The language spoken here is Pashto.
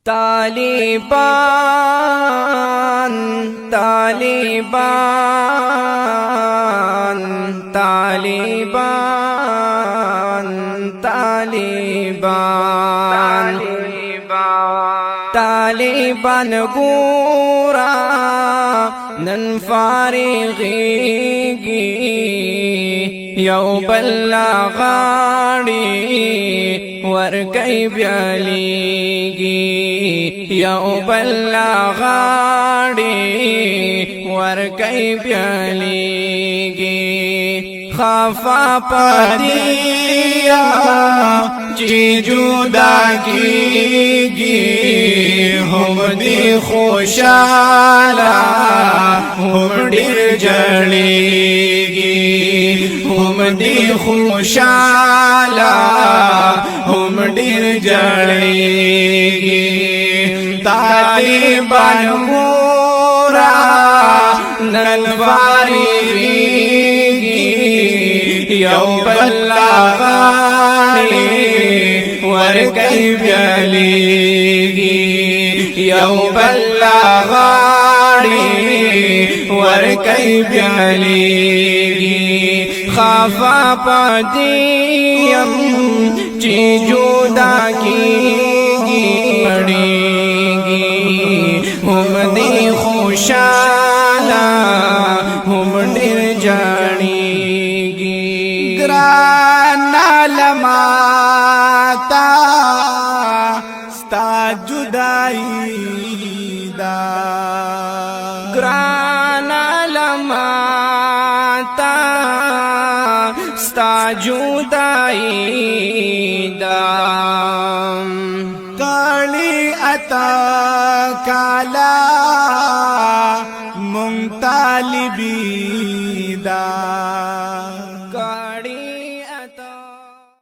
طالبان طالبان طالبان طالبان طالبان ګورا نن فارغيږي یو بل غاړي ورکي بیاليږي یو بل غاړي ورکي بیاليږي خفا پدیا چی جدا کیږي هم دی خوشاله هم ډیر جړېږي هم دی خوشاله هم ډیر جړېږي طالبان مورا نن فارغيږي یو بل غاړي ورکي بیاليږي یو بل غاړي ورکي بیاليږي خفا پدیم چی جدا کیږي هم دی خوشاله هم ډیر جاړيږي ګران لماتا ستا جدائی دا ګران لماتا ستا جدائی دا کالی اتا کالا مونږ طالبی دا